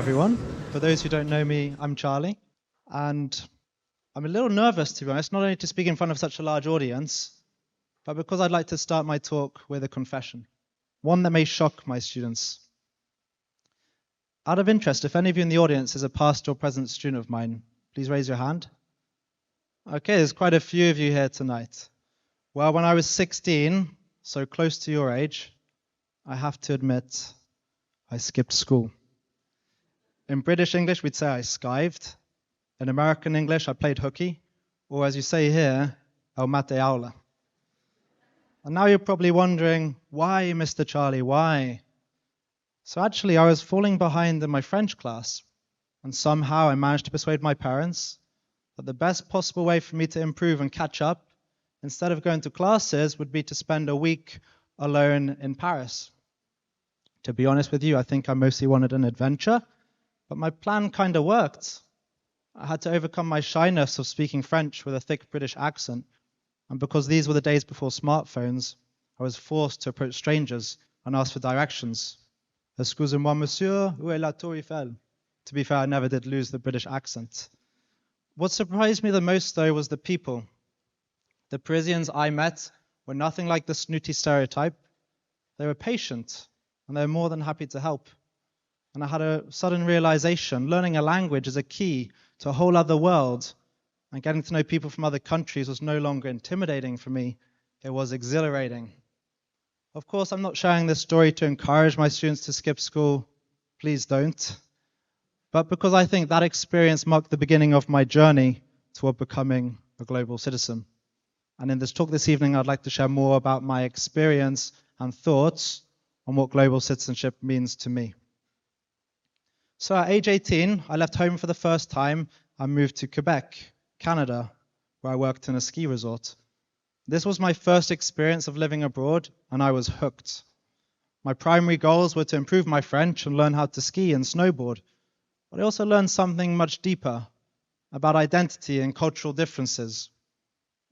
everyone. For those who don't know me, I'm Charlie, and I'm a little nervous, to be honest, not only to speak in front of such a large audience, but because I'd like to start my talk with a confession, one that may shock my students. Out of interest, if any of you in the audience is a past or present student of mine, please raise your hand. Okay, there's quite a few of you here tonight. Well, when I was 16, so close to your age, I have to admit, I skipped school. In British English, we'd say I skived. In American English, I played hooky, or as you say here, el mate aula. And now you're probably wondering, why, Mr. Charlie, why? So actually, I was falling behind in my French class, and somehow I managed to persuade my parents that the best possible way for me to improve and catch up, instead of going to classes, would be to spend a week alone in Paris. To be honest with you, I think I mostly wanted an adventure, but my plan kind of worked. I had to overcome my shyness of speaking French with a thick British accent, and because these were the days before smartphones, I was forced to approach strangers and ask for directions. Excusez-moi, monsieur, où est la tour Eiffel? To be fair, I never did lose the British accent. What surprised me the most, though, was the people. The Parisians I met were nothing like the snooty stereotype. They were patient, and they were more than happy to help. And I had a sudden realization, learning a language is a key to a whole other world, and getting to know people from other countries was no longer intimidating for me, it was exhilarating. Of course, I'm not sharing this story to encourage my students to skip school, please don't, but because I think that experience marked the beginning of my journey toward becoming a global citizen. And in this talk this evening, I'd like to share more about my experience and thoughts on what global citizenship means to me. So at age 18, I left home for the first time and moved to Quebec, Canada, where I worked in a ski resort. This was my first experience of living abroad, and I was hooked. My primary goals were to improve my French and learn how to ski and snowboard, but I also learned something much deeper about identity and cultural differences,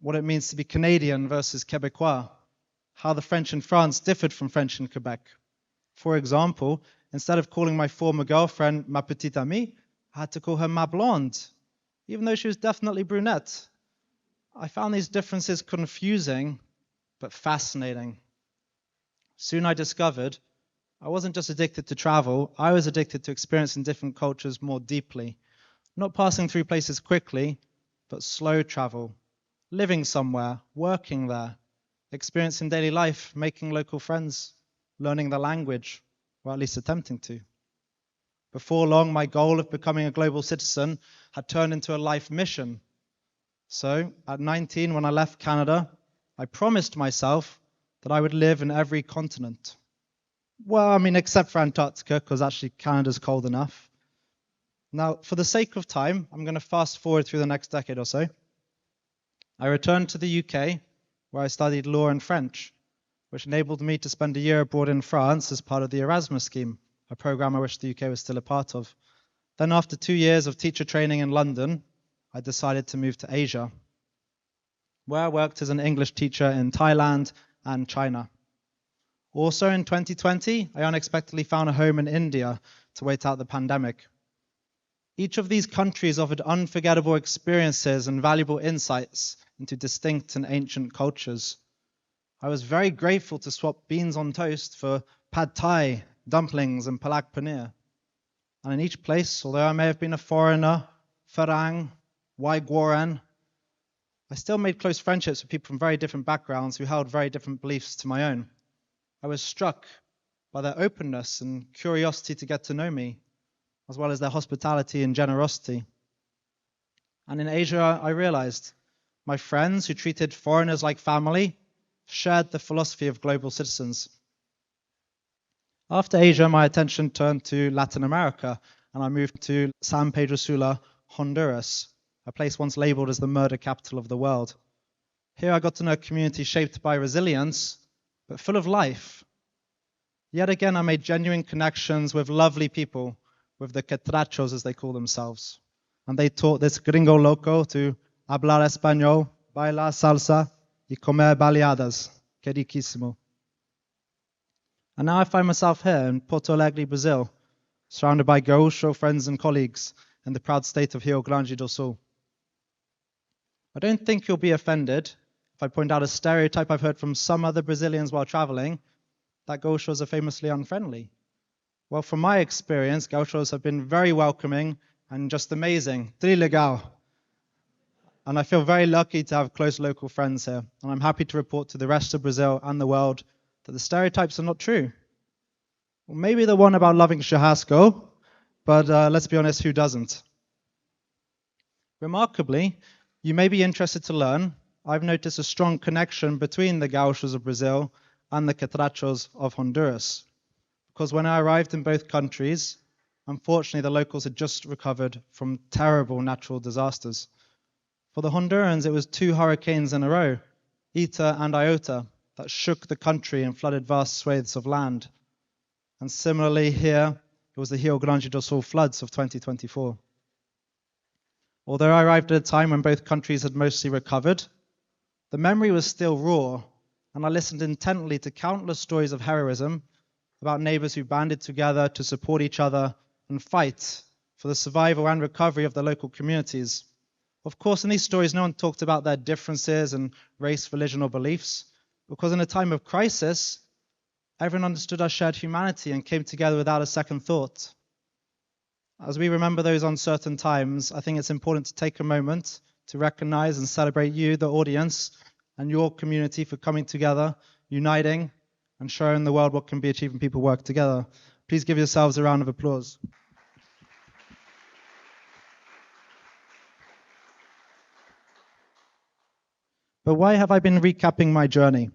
what it means to be Canadian versus Quebecois, how the French in France differed from French in Quebec. For example, instead of calling my former girlfriend ma petite amie, I had to call her ma blonde, even though she was definitely brunette. I found these differences confusing, but fascinating. Soon I discovered I wasn't just addicted to travel, I was addicted to experiencing different cultures more deeply. Not passing through places quickly, but slow travel. Living somewhere, working there, experiencing daily life, making local friends, learning the language, or at least attempting to. Before long, my goal of becoming a global citizen had turned into a life mission. So, at 19, when I left Canada, I promised myself that I would live in every continent. Well, except for Antarctica, because actually Canada's cold enough. Now, for the sake of time, I'm going to fast forward through the next decade or so. I returned to the UK, where I studied law and French, which enabled me to spend a year abroad in France as part of the Erasmus scheme, a program I wish the UK was still a part of. Then after 2 years of teacher training in London, I decided to move to Asia, where I worked as an English teacher in Thailand and China. Also in 2020, I unexpectedly found a home in India to wait out the pandemic. Each of these countries offered unforgettable experiences and valuable insights into distinct and ancient cultures. I was very grateful to swap beans on toast for pad thai, dumplings, and palak paneer. And in each place, although I may have been a foreigner, Farang, Waiguoran, I still made close friendships with people from very different backgrounds who held very different beliefs to my own. I was struck by their openness and curiosity to get to know me, as well as their hospitality and generosity. And in Asia, I realized my friends who treated foreigners like family shared the philosophy of global citizens. After Asia, my attention turned to Latin America, and I moved to San Pedro Sula, Honduras, a place once labeled as the murder capital of the world. Here I got to know a community shaped by resilience, but full of life. Yet again, I made genuine connections with lovely people, with the quetrachos as they call themselves. And they taught this gringo loco to hablar español, bailar salsa, y comer baleadas. Que riquísimo. And now I find myself here in Porto Alegre, Brazil, surrounded by gaúcho friends and colleagues in the proud state of Rio Grande do Sul. I don't think you'll be offended if I point out a stereotype I've heard from some other Brazilians while traveling, that gauchos are famously unfriendly. Well, from my experience, gauchos have been very welcoming and just amazing. Trilegal. And I feel very lucky to have close local friends here. And I'm happy to report to the rest of Brazil and the world that the stereotypes are not true. Well, maybe the one about loving churrasco, but let's be honest, who doesn't? Remarkably, you may be interested to learn, I've noticed a strong connection between the gauchos of Brazil and the catrachos of Honduras. Because when I arrived in both countries, unfortunately the locals had just recovered from terrible natural disasters. For the Hondurans, it was 2 hurricanes in a row, Eta and Iota, that shook the country and flooded vast swathes of land. And similarly here, it was the Rio Grande do Sul floods of 2024. Although I arrived at a time when both countries had mostly recovered, the memory was still raw, and I listened intently to countless stories of heroism about neighbors who banded together to support each other and fight for the survival and recovery of the local communities. Of course, in these stories, no one talked about their differences and race, religion, or beliefs, because in a time of crisis, everyone understood our shared humanity and came together without a second thought. As we remember those uncertain times, I think it's important to take a moment to recognize and celebrate you, the audience, and your community for coming together, uniting, and showing the world what can be achieved when people work together. Please give yourselves a round of applause. But why have I been recapping my journey?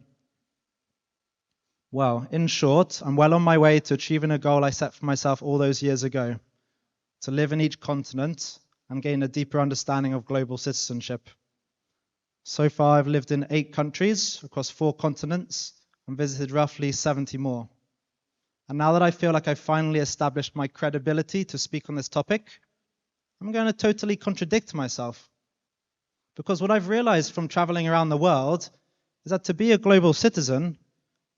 Well, in short, I'm well on my way to achieving a goal I set for myself all those years ago, to live in each continent and gain a deeper understanding of global citizenship. So far, I've lived in 8 countries across 4 continents and visited roughly 70 more. And now that I feel like I've finally established my credibility to speak on this topic, I'm going to totally contradict myself. Because what I've realized from traveling around the world is that to be a global citizen,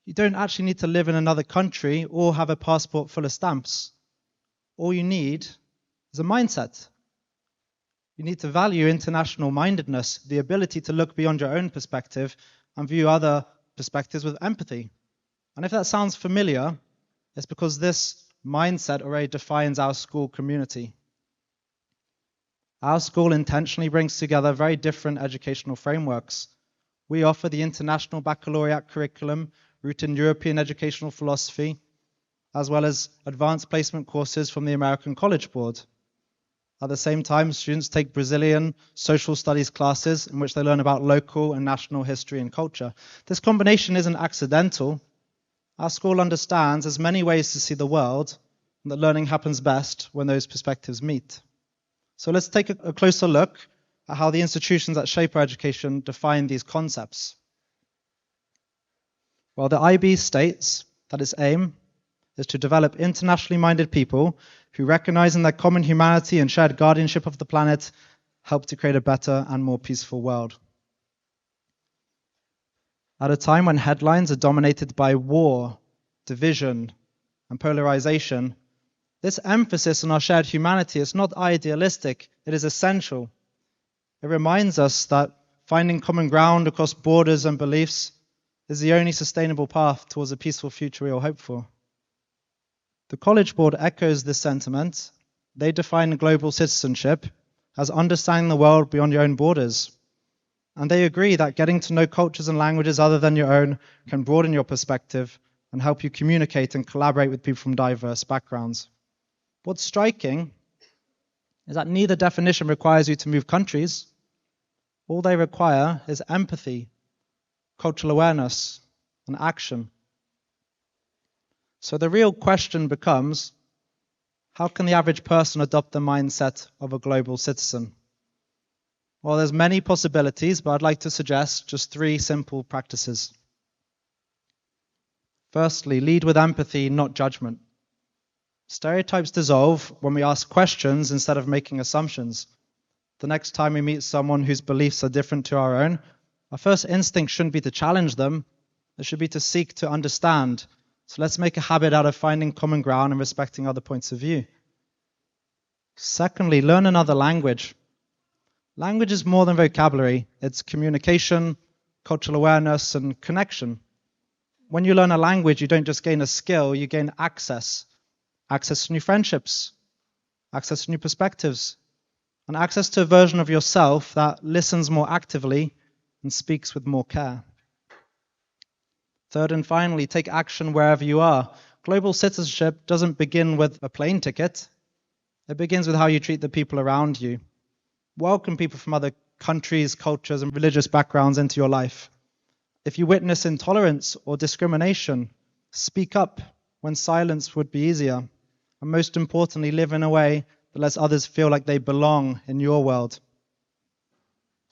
you don't actually need to live in another country or have a passport full of stamps. All you need is a mindset. You need to value international mindedness, the ability to look beyond your own perspective and view other perspectives with empathy. And if that sounds familiar, it's because this mindset already defines our school community. Our school intentionally brings together very different educational frameworks. We offer the International Baccalaureate curriculum rooted in European educational philosophy, as well as advanced placement courses from the American College Board. At the same time, students take Brazilian social studies classes in which they learn about local and national history and culture. This combination isn't accidental. Our school understands there's many ways to see the world, and that learning happens best when those perspectives meet. So let's take a closer look at how the institutions that shape our education define these concepts. Well, the IB states that its aim is to develop internationally minded people who, recognizing their common humanity and shared guardianship of the planet, help to create a better and more peaceful world. At a time when headlines are dominated by war, division, and polarization, this emphasis on our shared humanity is not idealistic, it is essential. It reminds us that finding common ground across borders and beliefs is the only sustainable path towards a peaceful future we all hope for. The College Board echoes this sentiment. They define global citizenship as understanding the world beyond your own borders. And they agree that getting to know cultures and languages other than your own can broaden your perspective and help you communicate and collaborate with people from diverse backgrounds. What's striking is that neither definition requires you to move countries. All they require is empathy, cultural awareness, and action. So the real question becomes, how can the average person adopt the mindset of a global citizen? Well, there's many possibilities, but I'd like to suggest just 3 simple practices. Firstly, lead with empathy, not judgment. Stereotypes dissolve when we ask questions instead of making assumptions. The next time we meet someone whose beliefs are different to our own, our first instinct shouldn't be to challenge them. It should be to seek to understand, So let's make a habit out of finding common ground and respecting other points of view. Secondly, learn another language. Language is more than vocabulary. It's communication, cultural awareness, and connection. When you learn a language, you don't just gain a skill, you gain access. Access to new friendships, access to new perspectives, and access to a version of yourself that listens more actively and speaks with more care. Third and finally, take action wherever you are. Global citizenship doesn't begin with a plane ticket. It begins with how you treat the people around you. Welcome people from other countries, cultures, and religious backgrounds into your life. If you witness intolerance or discrimination, speak up when silence would be easier. And most importantly, live in a way that lets others feel like they belong in your world.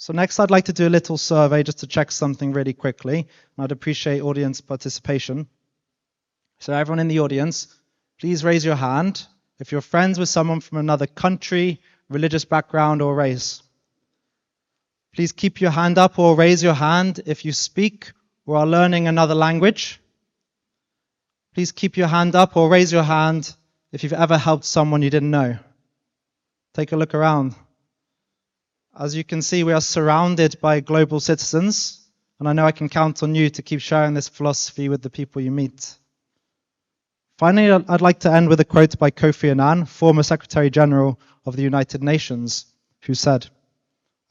So next, I'd like to do a little survey just to check something really quickly. And I'd appreciate audience participation. So everyone in the audience, please raise your hand if you're friends with someone from another country, religious background, or race. Please keep your hand up or raise your hand if you speak or are learning another language. Please keep your hand up or raise your hand if you've ever helped someone you didn't know. Take a look around. As you can see, we are surrounded by global citizens, and I know I can count on you to keep sharing this philosophy with the people you meet. Finally, I'd like to end with a quote by Kofi Annan, former Secretary General of the United Nations, who said,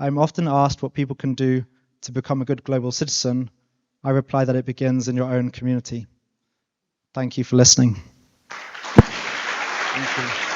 "I'm often asked what people can do to become a good global citizen. I reply that it begins in your own community." Thank you for listening. Thank you.